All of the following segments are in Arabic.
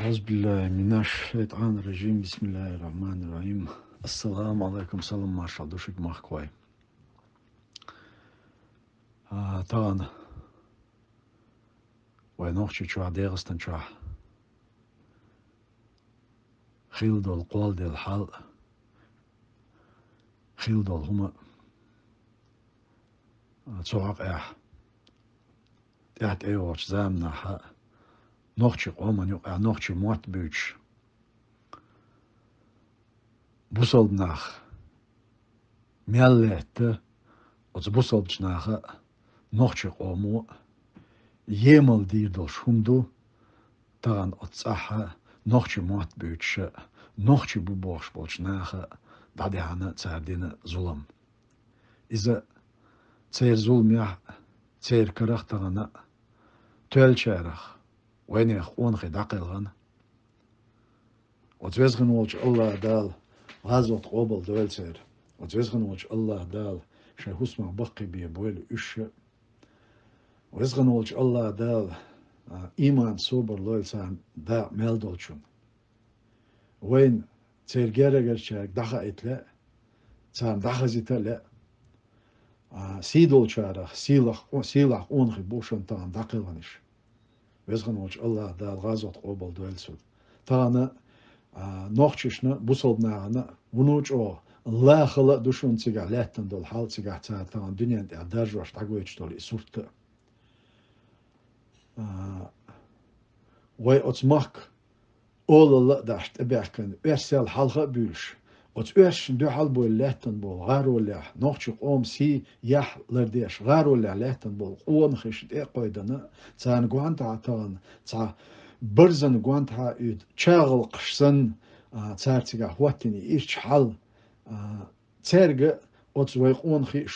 أعوذ بالله من الشيطان الرجيم بسم الله الرحمن الرحيم السلام عليكم سلام ما شاء دوشك مخكوي طبعا وينوخشي شو عديغستن شو خيل دول قوال ديال الحال خيل دول هما تسوعق تحت ايوش زامنا حق نوخشي قوما يوقع نوخشي موات بيوش بوصل بناخ ميالته بوصل بناخ نوخشي قومو يمل دير دول شومدو طبعا أتصحى نوخشي موات بيوش نوخشي بوبوش بولش ناخا بعد هانا تساعدين ظلم إذا تسير ظلم يح تسير كرخ تغنى تول شارخ وين يخون خي داقل غنى وتوزغن وولش الله دال غازوت قوبل دول سير وتوزغن وولش الله دال شي هسمع بقي بيبويل إش ويزغن وولش الله دال إيمان صوبر لويل سان دا ميلدولشون وين تسير جارجر شارك دخا إتلا سان دخا زيتا سيدول شارخ سيلخ أونخي بوشن تان داقلانش ويزغن وولش الله دال غازوت قوبل دول سود تانا نوخشنا بوصلنا ونوج أو الله خلق دوشون تيجا لاتن دول حال تيجا تان دنيا درجوش تاقويش دول إسورت وي أتماك أول الله داشت أبيعكن أرسل حلقة بيش أتأرش دو حال بول لاتن بول غار ولا نوخشق أم سي يح لرديش غار ولا لاتن بول قوان خشت إقويدنا تان قوانتا تان تا برزن قوانتا يد تشاغل قشسن تارتيغا هواتيني إيش حال تارغ أتوي قوانخي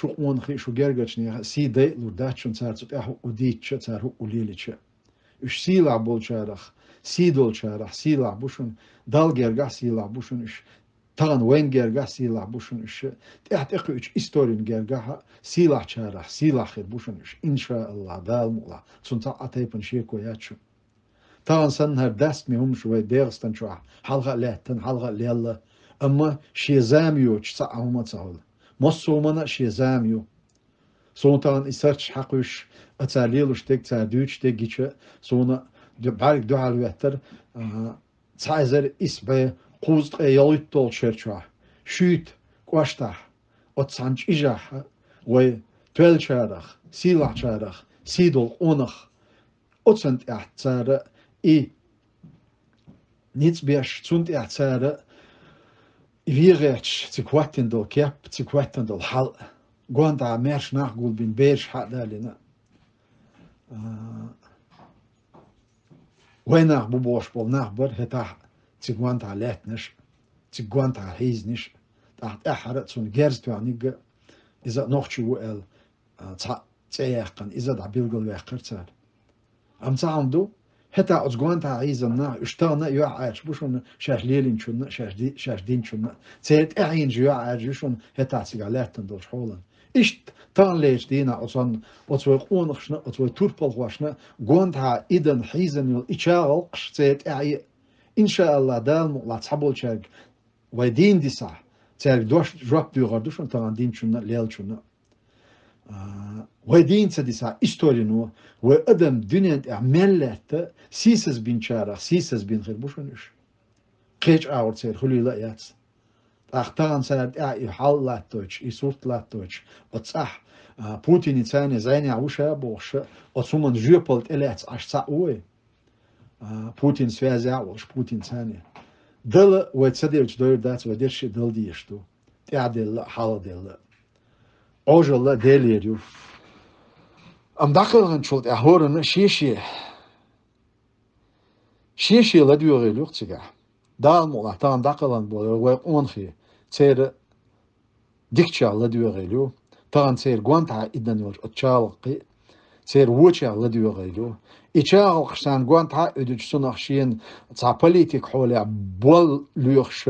شو جرجتني سي دي لرداتشن تارتوك أحو أديتش تارهو أوليليتش إش سيلا بول شارخ سيدول شارخ سيلا بوشن دال جرجع سيلا بوشن إش تان وين جرجع سيلا بوشن إش تحت إخو إش إستورين جرجعها سيلا شارخ سيلا خير بوشن إش إن شاء الله دال ملا سنتا أتيبن شيكو ياتشو تان سن هر دست مهم شوي ديرستن شو حلقة لهتن حلقة ليلا أما شي زاميو تسعة هما تسعود مصو منا شي زاميو سونتان إسرش حقوش أتاليلوش تك تادوش تك جيتش سونا بعرق دو على وتر تسعزر إسبة قوزت يلوت طول شرشة شوت قواشتح أتسانش إجاح و تويل شارخ سيلع شارخ سيدول أونخ أتسنت احتسار نيتس بيش تسنت احتسار ويرتش تكواتن دول كيب تكواتن دول حل قوانتا ميرش ناقول بين بيرش حق دالنا وين بوبوش بول نخبر هتاح تقوانتا لاتنش تقوانتا هيزنش تحت أحرت سون جيرز توانيق إذا نوخشو ال تسيقن إذا دا بيلغل ويقرتال أم تعمدو هتا أتقوانتا هيزنا اشتانا يوعاش بوشون شاش ليلين شون شاش دين شون تسيت أعين يوعاش شون هتا تسيقالاتن دوش حولا إشت تان ليش دينا أصلا أتوي قونخشنا أتوي توربالغوشنا قوانتا إذن حيزن يول إشاغل قشتيت أعي إن شاء الله دال مقلا تحبول شاق ويدين دي صح تاق دوش جواب بيغار دوشن تان دين شنا ليل شنا ويدين تدي صح إستورينو وأدم دنيا أعملت سيسز بين شارع سيسز بين خير بوشنش قيج أور تير خلي لا ياتس أختان سنة حال لا توش يسوت لا توش وتصح بوتين إنسان زين عوشة بوش وتصومن جيوبولت إليتس عش ساوي بوتين سوازع وش بوتين ثانية دل وتصدق دور دات وديرش دل ديشتو تعدل حال دل أوجل لا دليريو أم داخل شلت أهورن شيشي لا ديوغي لوقتيجا دال مولا تان داخلن بول وأنخي تير ديكشا لا ديوغي لو تان تير قوانتا إدن يوج أتشالقي تير ووشا لا ديوغي لو إتشاغل قشتان قوانتا إدوج سنخشين تا بوليتيك حولي بول ليوخش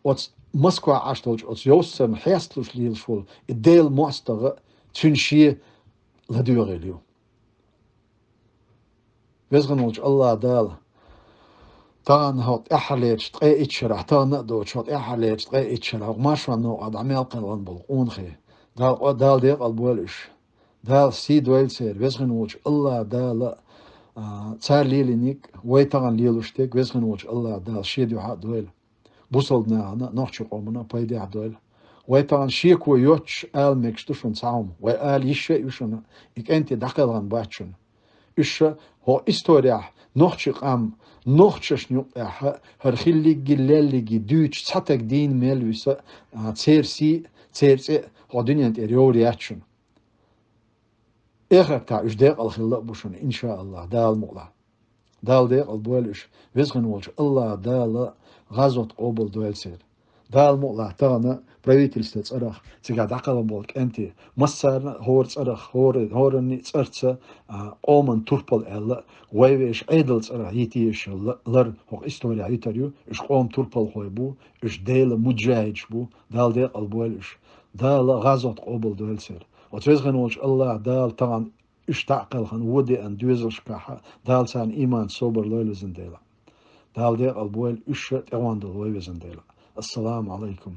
وت مسكوا عشتوج أت يوسم حيستلوش ليلشول إديل موستغ تنشي لا ديوغي لو ويزغنوج الله دال تان هات أحليش تقي إتشرح تان نقدوش هات أحليش تقي إتشرح ما شو نو قد عمل قلن بالقون خي دال ديق البولش دال سي دويل سير ويسخن وش الله دال تار ليلينيك ويتان ليلوشتك ويسخن وش الله دال شيد يحد دويل بوصلنا أنا نحشق أمنا بايدي عدويل ويتان شيك ويوتش آل مكشتشون ساوم وآل يشي يشون إك أنت دقل عن باتشون إيش هو إستوريا نحشق أم نحشش نيوح هرخلي جلالي دوتش تاتك دين ميلوس تيرسي تيرسي هو دنيا أنت ريورياتشون إخر تاع إيش ديق الخلاء بوشون إن شاء الله دال مغلا دال ديق البولش ويزغن ولش الله دال غازوت قبل دويل سير دال مغلا تانا правительство царах сега дақала болк энти массар хор царах хорни царца оман турпал элла вайвеш эдл царах йитиш лар хок история итарю иш ом турпал хойбу иш дела муджаич бу дал де алболш дал газот قبل دويل سير وتوزغن ولش الله دال تان إيش تعقل خن ودي أن دوزش كح دال سان إيمان صبر ليل زنديلا دال ديق البويل إيش تواند لوي زنديلا السلام عليكم